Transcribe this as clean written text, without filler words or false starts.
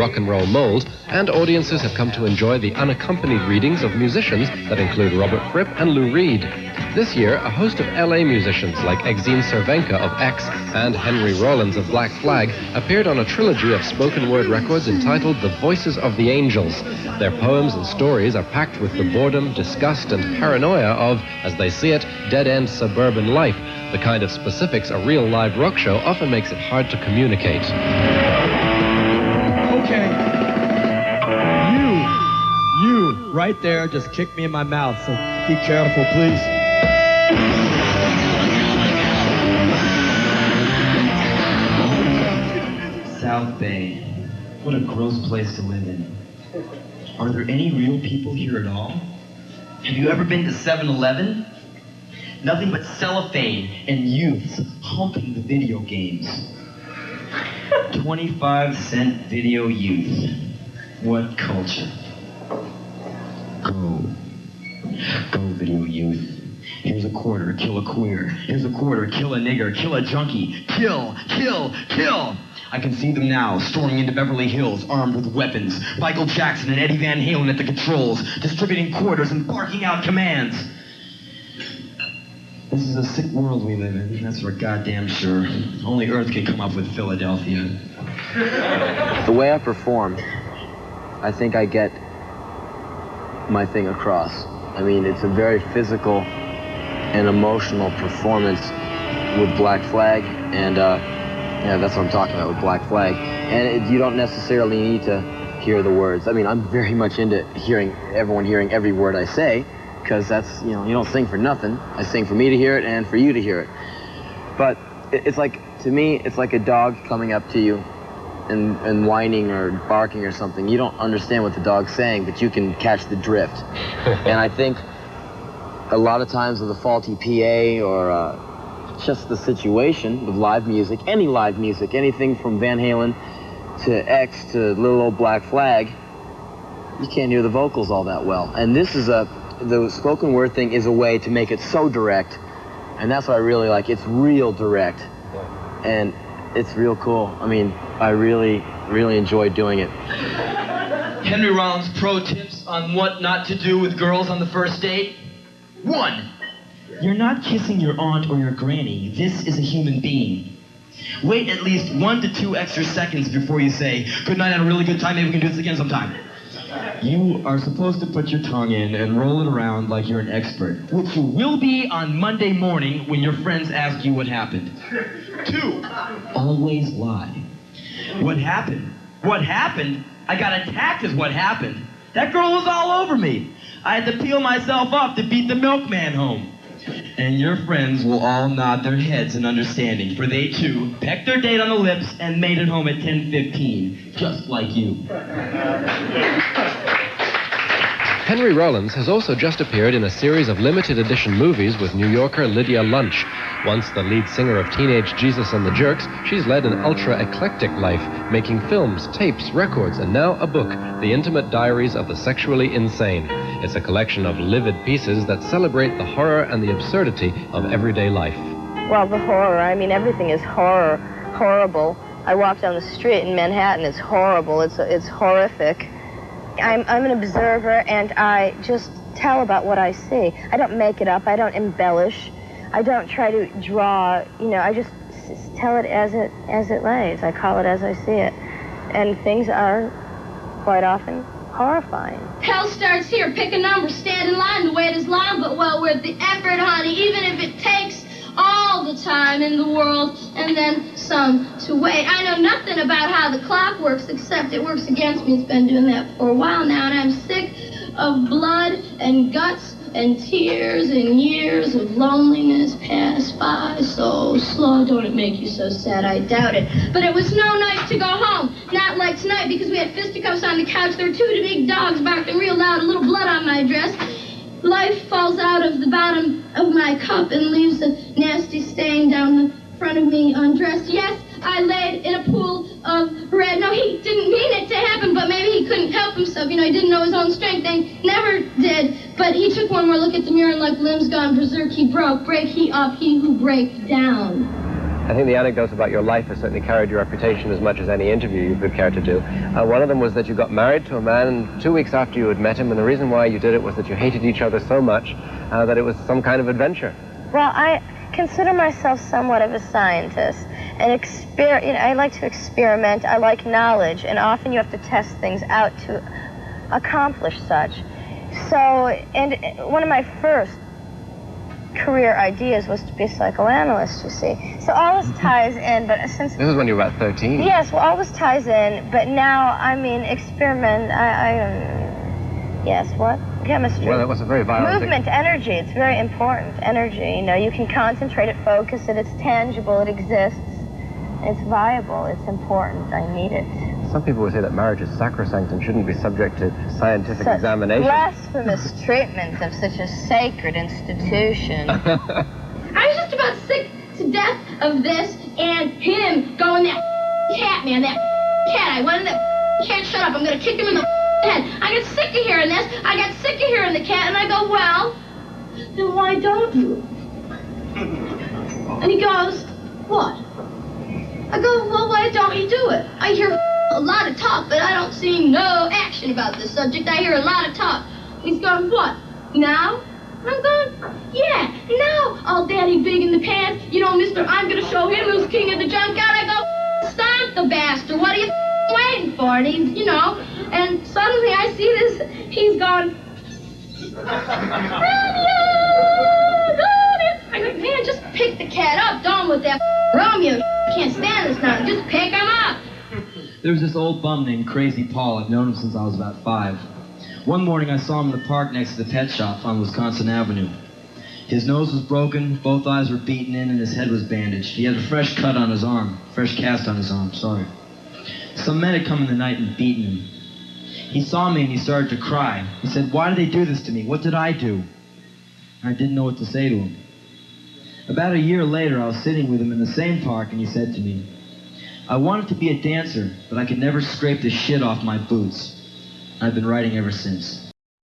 rock and roll mold, and audiences have come to enjoy the unaccompanied readings of musicians that include Robert Fripp and Lou Reed. This year, a host of LA musicians like Exene Cervenka of X and Henry Rollins of Black Flag appeared on a trilogy of spoken word records entitled The Voices of the Angels. Their poems and stories are packed with the boredom, disgust, and paranoia of, as they see it, dead-end suburban life, the kind of specifics a real live rock show often makes it hard to communicate. Okay. You, right there, just kicked me in my mouth, so be careful, please. South Bay. What a gross place to live in. Are there any real people here at all? Have you ever been to 7-Eleven? Nothing but cellophane and youths humping the video games. 25-cent video youth. What culture? Go. Go, video youth. Here's a quarter, kill a queer. Here's a quarter, kill a nigger, kill a junkie. Kill, kill, kill! I can see them now, storming into Beverly Hills, armed with weapons. Michael Jackson and Eddie Van Halen at the controls, distributing quarters and barking out commands. This is a sick world we live in, that's for goddamn sure. Only Earth can come up with Philadelphia. The way I perform, I think I get my thing across. I mean, it's a very physical and emotional performance with Black Flag, and yeah, that's what I'm talking about with Black Flag. And you don't necessarily need to hear the words. I mean, I'm very much into everyone hearing every word I say, because that's, you don't sing for nothing. I sing for me to hear it and for you to hear it. But it's like, to me, it's like a dog coming up to you and whining or barking or something. You don't understand what the dog's saying, but you can catch the drift. And I think a lot of times with a faulty PA or just the situation with live music, any live music, anything from Van Halen to X to little old Black Flag, you can't hear the vocals all that well. And this is the spoken word thing is a way to make it so direct, and that's what I really like. It's real direct, and it's real cool. I mean, I really, really enjoy doing it. Henry Rollins pro tips on what not to do with girls on the first date. 1. You're not kissing your aunt or your granny. This is a human being. Wait at least 1 to 2 extra seconds before you say, "Good night, I had a really good time, maybe we can do this again sometime." You are supposed to put your tongue in and roll it around like you're an expert, which you will be on Monday morning when your friends ask you what happened. 2, always lie. What happened? What happened? I got attacked is what happened. That girl was all over me. I had to peel myself off to beat the milkman home. And your friends will all nod their heads in understanding, for they too pecked their date on the lips and made it home at 10:15, just like you. Henry Rollins has also just appeared in a series of limited edition movies with New Yorker Lydia Lunch. Once the lead singer of Teenage Jesus and the Jerks, she's led an ultra-eclectic life, making films, tapes, records, and now a book, The Intimate Diaries of the Sexually Insane. It's a collection of livid pieces that celebrate the horror and the absurdity of everyday life. Well, the horror, I mean, everything is horrible. I walk down the street in Manhattan, it's horrible, it's horrific. I'm an observer, and I just tell about what I see. I don't make it up, I don't embellish, I don't try to draw, I just tell it as it lays. I call it as I see it. And things are quite often horrifying. Hell starts here. Pick a number, stand in line. The wait is long, but well worth the effort, honey, even if it takes all the time in the world and then some to wait. I know nothing about how the clock works, except it works against me. It's been doing that for a while now, and I'm sick of blood and guts and tears and years of loneliness pass by so slow. Don't it make you so sad? I doubt it. But it was no night to go home. Not like tonight, because we had fisticuffs on the couch. There were 2 big dogs barking real loud, a little blood on my dress. Life falls out of the bottom of my cup and leaves a nasty stain down the front of me undressed. Yes, I laid in a pool of red. No, he didn't mean it to happen, but maybe he couldn't help himself. He didn't know his own strength. They never did. But he took one more look at the mirror and like limbs gone berserk, he broke. Break he up, he who break down. I think the anecdotes about your life have certainly carried your reputation as much as any interview you could care to do. One of them was that you got married to a man 2 weeks after you had met him, and the reason why you did it was that you hated each other so much that it was some kind of adventure. Well, I consider myself somewhat of a scientist, and I like to experiment. I like knowledge, and often you have to test things out to accomplish such. So, and one of my first career ideas was to be a psychoanalyst, you see. So all this ties in, but since... This was when you were about 13. Yes, well, all this ties in, but now, I mean, experiment, yes, what? Chemistry. Well, that was a very violent Movement, energy, it's very important. Energy, you know, you can concentrate it, focus it, it's tangible, it exists, it's viable, it's important, I need it. Some people would say that marriage is sacrosanct and shouldn't be subject to scientific examination. Blasphemous treatment of such a sacred institution. I was just about sick to death of this and him going, that cat, man, that cat. I wanted that cat shut up. I'm going to kick him in the head. I got sick of hearing this. I got sick of hearing the cat. And I go, well, then why don't you? And he goes, what? I go, well, why don't you do it? I hear a lot of talk, but I don't see no action about this subject. I hear a lot of talk. He's going, what? Now? I'm going, yeah, now, all daddy big in the pants. You know, mister, I'm going to show him who's king of the junkyard. I go, stomp the bastard. What are you waiting for? And he's, you know, and suddenly I see this. He's gone, Romeo! I go, man, just pick the cat up. Done with that Romeo. Can't stand this now. Just pick him up. There was this old bum named Crazy Paul. I've known him since I was about 5. One morning I saw him in the park next to the pet shop on Wisconsin Avenue. His nose was broken, both eyes were beaten in, and his head was bandaged. He had a fresh cut on his arm. Fresh cast on his arm, sorry. Some men had come in the night and beaten him. He saw me and he started to cry. He said, why did they do this to me? What did I do? I didn't know what to say to him. About a year later, I was sitting with him in the same park, and he said to me, I wanted to be a dancer, but I could never scrape the shit off my boots. I've been writing ever since.